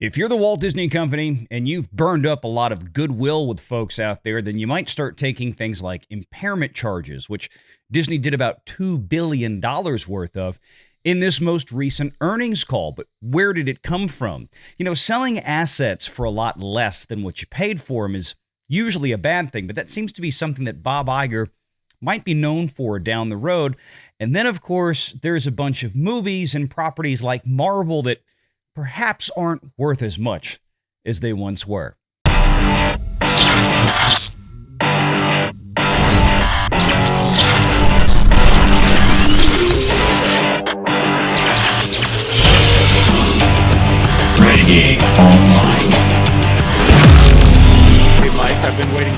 If you're the Walt Disney Company and you've burned up a lot of goodwill with folks out there, then you might start taking things like impairment charges, which Disney did about $2 billion worth of in this most recent earnings call. But where did it come from? Selling assets for a lot less than what you paid for them is usually a bad thing, but that seems to be something that Bob Iger might be known for down the road. And then, of course, there's a bunch of movies and properties like Marvel that perhaps aren't worth as much as they once were. Renegade Online. Hey Mike, I've been waiting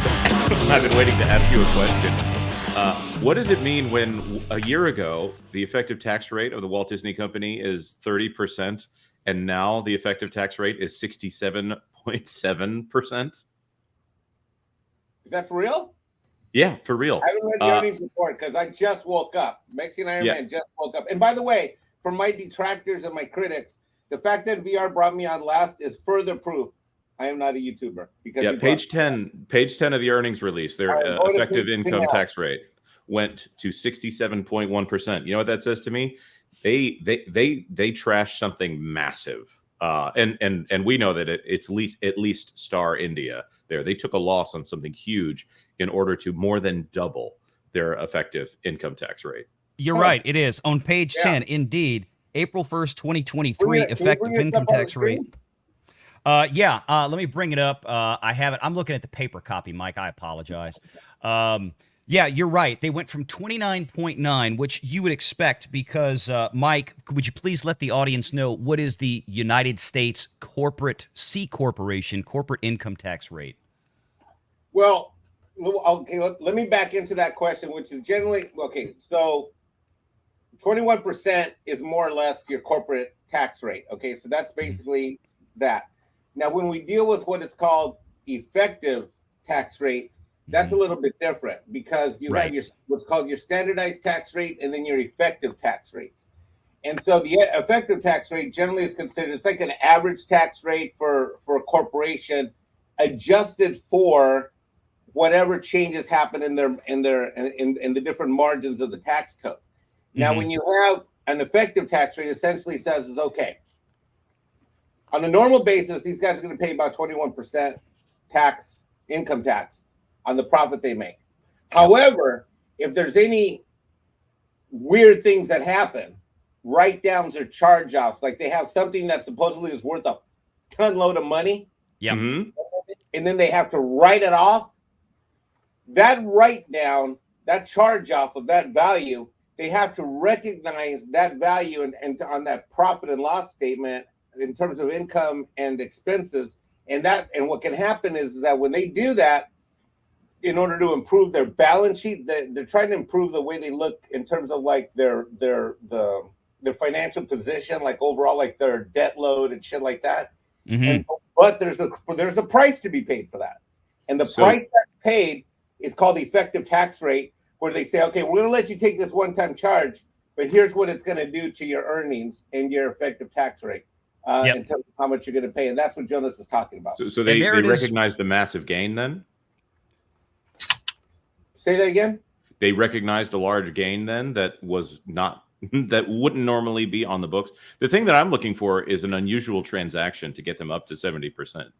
to ask you a question. What does it mean when a year ago the effective tax rate of the Walt Disney Company is 30%? And now the effective tax rate is 67.7%. Is that for real? Yeah, for real. I haven't read the earnings report because I just woke up. Mexican Iron Man just woke up. And by the way, for my detractors and my critics, the fact that VR brought me on last is further proof I am not a YouTuber. Because page 10 of the earnings release, their effective income tax rate went to 67.1%. You know what that says to me? They trashed something massive, and we know that it's at least Star India. They took a loss on something huge in order to more than double their effective income tax rate. You're right. It is on page 10. Indeed, April 1st, 2023, effective income tax rate. Let me bring it up. I have it. I'm looking at the paper copy, Mike. I apologize. Yeah, you're right. They went from 29.9, which you would expect because, Mike, would you please let the audience know what is the United States corporate corporate income tax rate? Well, okay, let me back into that question, which is generally, okay, so 21% is more or less your corporate tax rate. Okay, so that's basically that. Now, when we deal with what is called effective tax rate, that's a little bit different because you have your what's called your standardized tax rate and then your effective tax rates. And so the effective tax rate generally is considered, it's like an average tax rate for a corporation adjusted for whatever changes happen in the different margins of the tax code. Now, when you have an effective tax rate, essentially says is okay. On a normal basis, these guys are going to pay about 21% income tax on the profit they make. However, if there's any weird things that happen, write-downs or charge-offs, like they have something that supposedly is worth a ton load of money, and then they have to write it off, that write-down, that charge-off of that value, they have to recognize that value and on that profit and loss statement in terms of income and expenses. And what can happen is that when they do that, in order to improve their balance sheet, they're trying to improve the way they look in terms of like their financial position, like overall, like their debt load and shit like that. But there's a price to be paid for that, and the price that's paid is called the effective tax rate, where they say, okay, we're going to let you take this one-time charge, but here's what it's going to do to your earnings and your effective tax rate in terms of how much you're going to pay, and that's what Jonas is talking about. So they recognize the massive gain then? Say that again? They recognized a large gain then that was not that wouldn't normally be on the books. The thing that I'm looking for is an unusual transaction to get them up to 70%.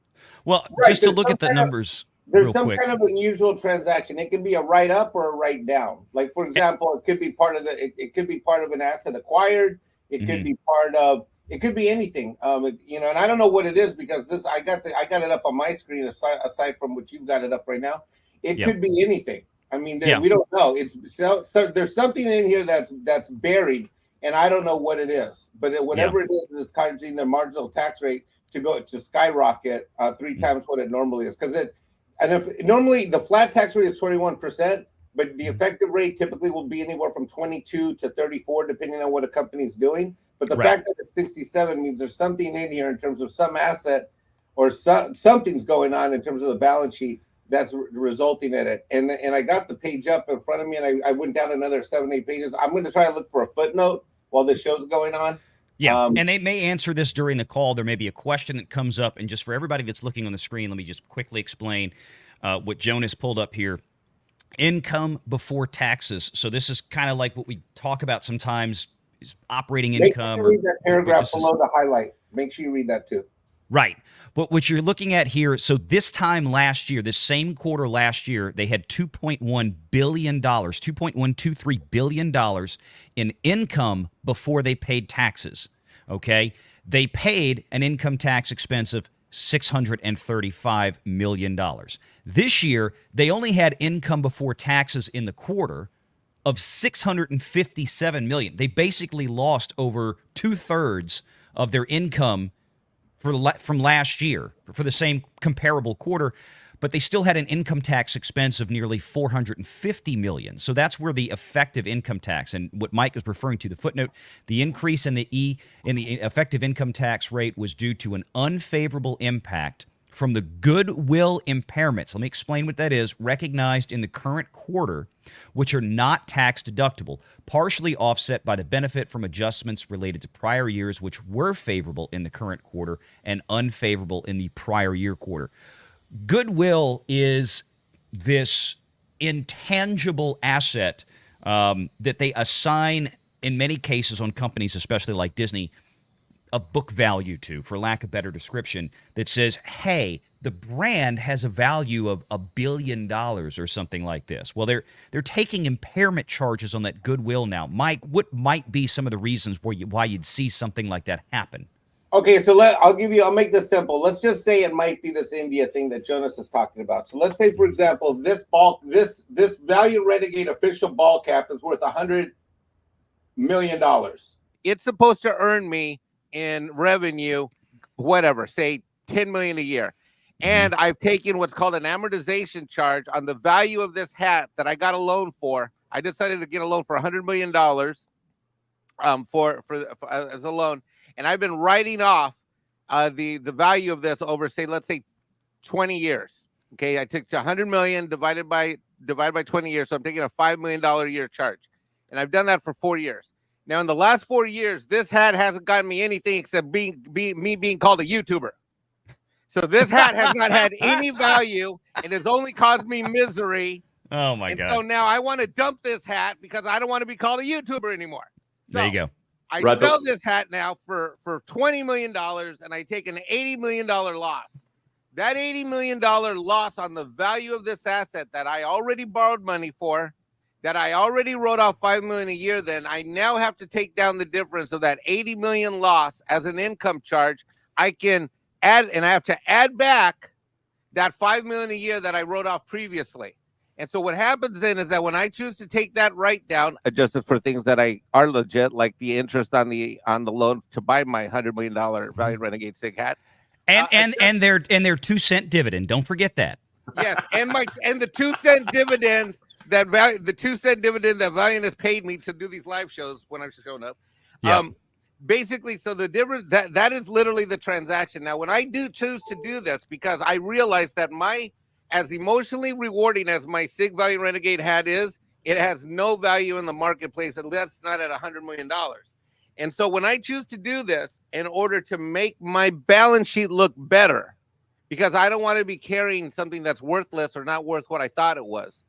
Well, just to look at the numbers. There's some kind of unusual transaction. It can be a write up or a write down. Like, for example, it could be part of it could be part of an asset acquired. It could be part of, it could be anything. And I don't know what it is because I got it up on my screen aside from what you've got it up right now. It could be anything. I mean, we don't know. So there's something in here that's buried, and I don't know what it is. But whatever it is causing their marginal tax rate to skyrocket 3 times what it normally is. Normally the flat tax rate is 21%, but the effective rate typically will be anywhere from 22 to 34, depending on what a company's doing. But the fact that it's 67 means there's something in here in terms of some asset or something's going on in terms of the balance sheet that's resulting in it. And I got the page up in front of me, and I went down another 7-8 pages. I'm going to try to look for a footnote while the show's going on. Yeah, and they may answer this during the call. There may be a question that comes up, and just for everybody that's looking on the screen, let me just quickly explain what Jonas pulled up here. Income before taxes. So this is kind of like what we talk about sometimes, is operating income. Make sure you read that paragraph below the highlight. Make sure you read that too. Right. But what you're looking at here, so this time last year, this same quarter last year, they had $2.1 billion, $2.123 billion in income before they paid taxes. Okay? They paid an income tax expense of $635 million. This year, they only had income before taxes in the quarter of $657 million. They basically lost over 2/3 of their income from last year for the same comparable quarter, but they still had an income tax expense of nearly $450 million. So that's where the effective income tax, and what Mike is referring to, the footnote, the increase in the effective income tax rate was due to an unfavorable impact from the goodwill impairments. Let me explain what that is, recognized in the current quarter, which are not tax deductible, partially offset by the benefit from adjustments related to prior years, which were favorable in the current quarter and unfavorable in the prior year quarter. Goodwill is this intangible asset that they assign, in many cases on companies, especially like Disney, a book value to, for lack of better description, that says, hey, the brand has a value of $1 billion or something like this. Well, they're taking impairment charges on that goodwill now. Mike, what might be some of the reasons why you'd see something like that happen? Okay, so I'll make this simple. Let's just say it might be this India thing that Jonas is talking about. So let's say, for example, this Value Renegade official ball cap is worth $100 million. It's supposed to earn me in revenue, whatever, say 10 million a year. And I've taken what's called an amortization charge on the value of this hat that I got a loan for. I decided to get a loan for $100 million as a loan. And I've been writing off the value of this over, say, let's say 20 years. Okay, I took 100 million divided by 20 years. So I'm taking a $5 million a year charge. And I've done that for 4 years. Now, in the last 4 years, this hat hasn't gotten me anything except me being called a YouTuber. So this hat has not had any value and has only caused me misery. Oh, my God. So now I want to dump this hat because I don't want to be called a YouTuber anymore. So there you go. I sell this hat now for $20 million, and I take an $80 million loss. That $80 million loss on the value of this asset that I already borrowed money for, that I already wrote off $5 million a year, then I now have to take down the difference of that $80 million loss as an income charge. I can add, and I have to add back that $5 million a year that I wrote off previously. And so what happens then is that when I choose to take that write down, adjusted for things that are legit, like the interest on the loan to buy my $100 million Value Renegade SIG hat, and their 2-cent dividend, don't forget that. Yes, and the 2-cent dividend. The 2-cent dividend that Valiant has paid me to do these live shows when I've shown up. Yep. Basically, so the difference that is literally the transaction. Now, when I do choose to do this, because I realize that as emotionally rewarding as my SIG Valiant Renegade hat is, it has no value in the marketplace, and that's not at $100 million. And so when I choose to do this in order to make my balance sheet look better, because I don't want to be carrying something that's worthless or not worth what I thought it was.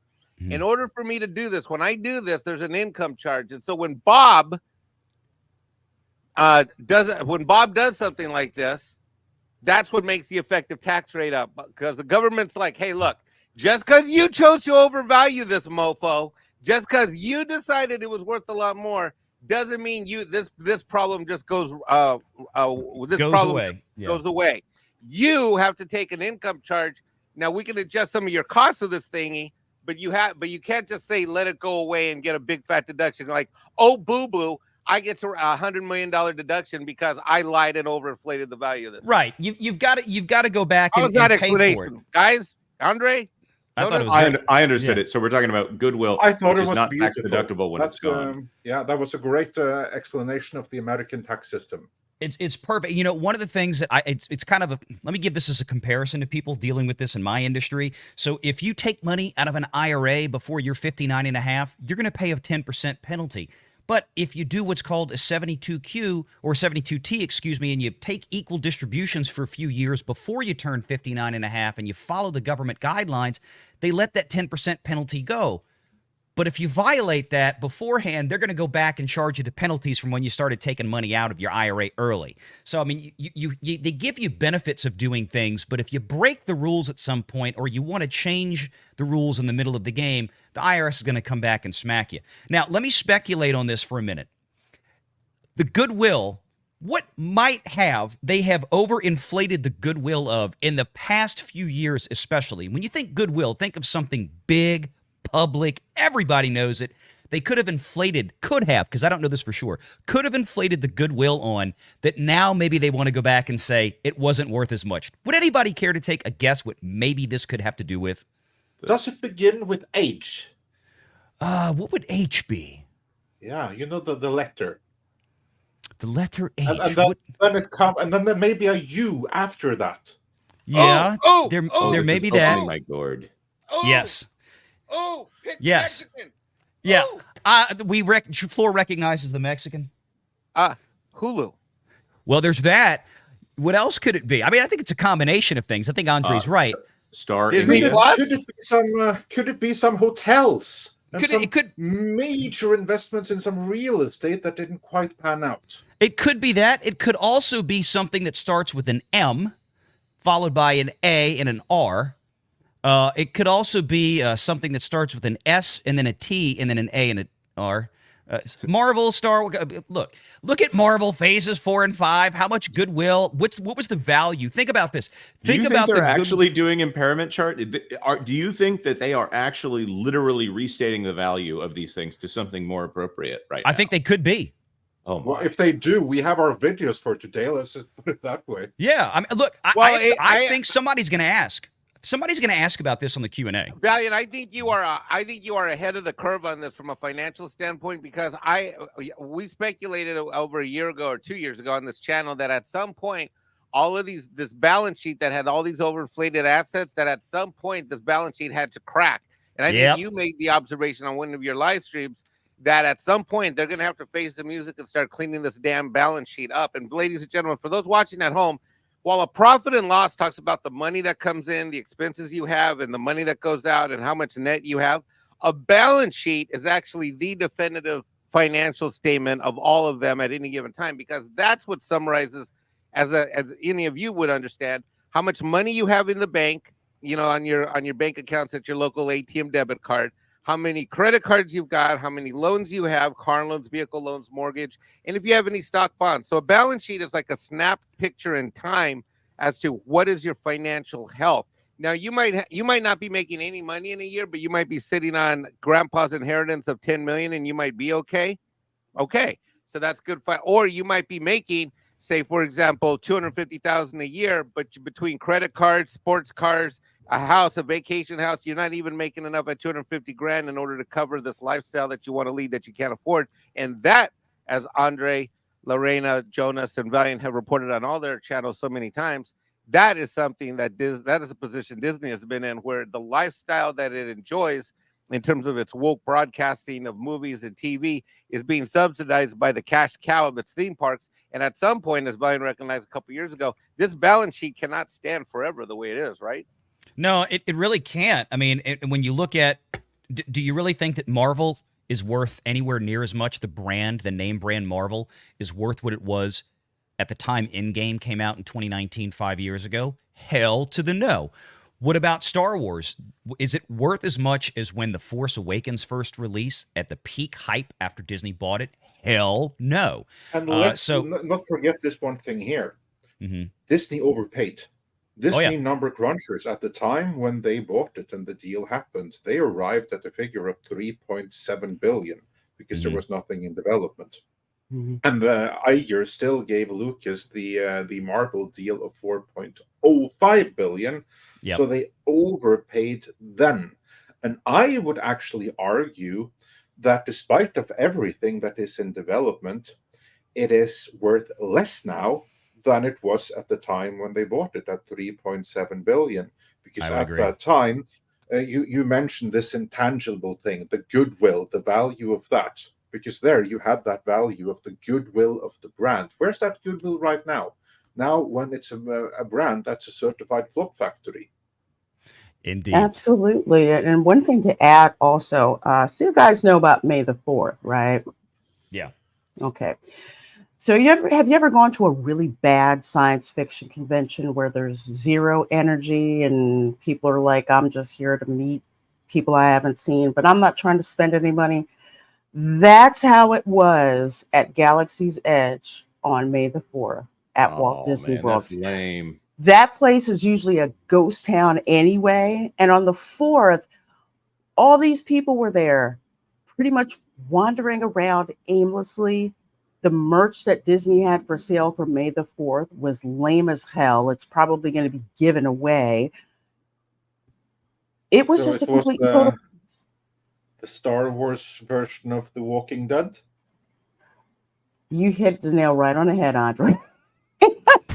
In order for me to do this, when I do this, there's an income charge. And so when Bob does something like this, that's what makes the effective tax rate up. Because the government's like, hey, look, just because you chose to overvalue this mofo, just because you decided it was worth a lot more, doesn't mean this problem just goes away. Goes away. You have to take an income charge. Now we can adjust some of your costs of this thingy. But you can't just say let it go away and get a big fat deduction like, oh, boo-boo, I get to $100 million deduction because I lied and overinflated the value of this. Right. You've got to go back and pay for it. Guys, Andre? I understood it. So we're talking about goodwill, I thought which it was is not beautiful. tax deductible when it's gone. That was a great explanation of the American tax system. It's perfect. You know, one of the things that it's kind of let me give this as a comparison to people dealing with this in my industry. So if you take money out of an IRA before you're 59 and a half, you're going to pay a 10% penalty. But if you do what's called a 72Q or 72T, excuse me, and you take equal distributions for a few years before you turn 59 and a half and you follow the government guidelines, they let that 10% penalty go. But if you violate that beforehand, they're going to go back and charge you the penalties from when you started taking money out of your IRA early. So, I mean, they give you benefits of doing things, but if you break the rules at some point or you want to change the rules in the middle of the game, the IRS is going to come back and smack you. Now, let me speculate on this for a minute. The goodwill, what might they have overinflated the goodwill of in the past few years, especially. When you think goodwill, think of something big, public, everybody knows it. They could have, because I don't know this for sure, could have inflated the goodwill on that. Now maybe they want to go back and say it wasn't worth as much. Would anybody care to take a guess what maybe this could have to do with? Does it begin with H? What would H be? Yeah, you know, the letter. The letter H. And then it comes, and then there may be a U after that. Yeah, there may be that. Oh my God. Yes. Oh, pick yes. Mexican. Yeah. Floor recognizes the Mexican. Hulu. Well, there's that. What else could it be? I mean, I think it's a combination of things. I think Andre's right. Star Disney India. Plus? Could it be some hotels? And It could major investments in some real estate that didn't quite pan out. It could be that. It could also be something that starts with an M, followed by an A and an R. It could also be something that starts with an S and then a T and then an A and an R. Marvel, Star Wars. Look at Marvel Phases 4 and 5. How much goodwill? What was the value? Think about this. Do you think they're actually doing impairment chart? Do you think that they are actually literally restating the value of these things to something more appropriate right now? I think they could be. Oh my. Well, if they do, we have our videos for today. Let's just put it that way. Yeah. I mean, look, I think somebody's going to ask. Somebody's going to ask about this on the Q&A. Valiant, I think you are ahead of the curve on this from a financial standpoint, because we speculated over a year ago or 2 years ago on this channel that at some point all of this balance sheet that had all these overinflated assets, that at some point this balance sheet had to crack. And I think you made the observation on one of your live streams that at some point they're going to have to face the music and start cleaning this damn balance sheet up. And ladies and gentlemen, for those watching at home, while a profit and loss talks about the money that comes in, the expenses you have, and the money that goes out, and how much net you have, a balance sheet is actually the definitive financial statement of all of them at any given time, because that's what summarizes, as any of you would understand, how much money you have in the bank, you know, on your bank accounts at your local ATM debit card, how many credit cards you've got, how many loans you have, car loans, vehicle loans, mortgage, and if you have any stock bonds. So a balance sheet is like a snap picture in time as to what is your financial health. Now, you might not be making any money in a year, but you might be sitting on grandpa's inheritance of 10 million and you might be okay. Okay, so that's good. Or you might be making, say, for example, 250,000 a year, but between credit cards, sports cars, a house, a vacation house, you're not even making enough at 250 grand in order to cover this lifestyle that you want to lead that you can't afford. And that, as Andre, Lorena, Jonas, and Valiant have reported on all their channels so many times, that is something that is a position Disney has been in, where the lifestyle that it enjoys in terms of its woke broadcasting of movies and TV is being subsidized by the cash cow of its theme parks. And at some point, as Valiant recognized a couple years ago, this balance sheet cannot stand forever the way it is, right? No, it really can't. I mean, when you look at, do you really think that Marvel is worth anywhere near as much? The name brand Marvel is worth what it was at the time Endgame came out in 2019, 5 years ago? Hell to the no. What about Star Wars? Is it worth as much as when The Force Awakens first released at the peak hype after Disney bought it? Hell no. And let's not forget this one thing here. Mm-hmm. Disney overpaid. Disney number crunchers at the time when they bought it and the deal happened, they arrived at a figure of 3.7 billion because there was nothing in development. And Iger still gave Lucas the Marvel deal of 4.05 billion. So they overpaid then. And I would actually argue that despite of everything that is in development, it is worth less now than it was at the time when they bought it at 3.7 billion. Because at that time, you mentioned this intangible thing, the goodwill, the value of that. because there you had that value of the goodwill of the brand. Where's that goodwill right now? Now, when it's a brand that's a certified flop factory. Indeed. Absolutely. And one thing to add also, so you guys know about May the 4th, right? Yeah. Okay. So have you ever gone to a really bad science fiction convention where there's zero energy and people are like, I'm just here to meet people I haven't seen, but I'm not trying to spend any money? That's how it was at Galaxy's Edge on May the 4th at Walt Disney World. That's lame. That place is usually a ghost town anyway. And on the 4th, all these people were there pretty much wandering around aimlessly. The merch that Disney had for sale for May the 4th was lame as hell. It's probably going to be given away. It was just a complete total. The Star Wars version of The Walking Dead. You hit the nail right on the head, Andre.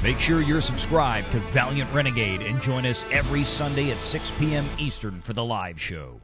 Make sure you're subscribed to Valiant Renegade and join us every Sunday at 6 p.m. Eastern for the live show.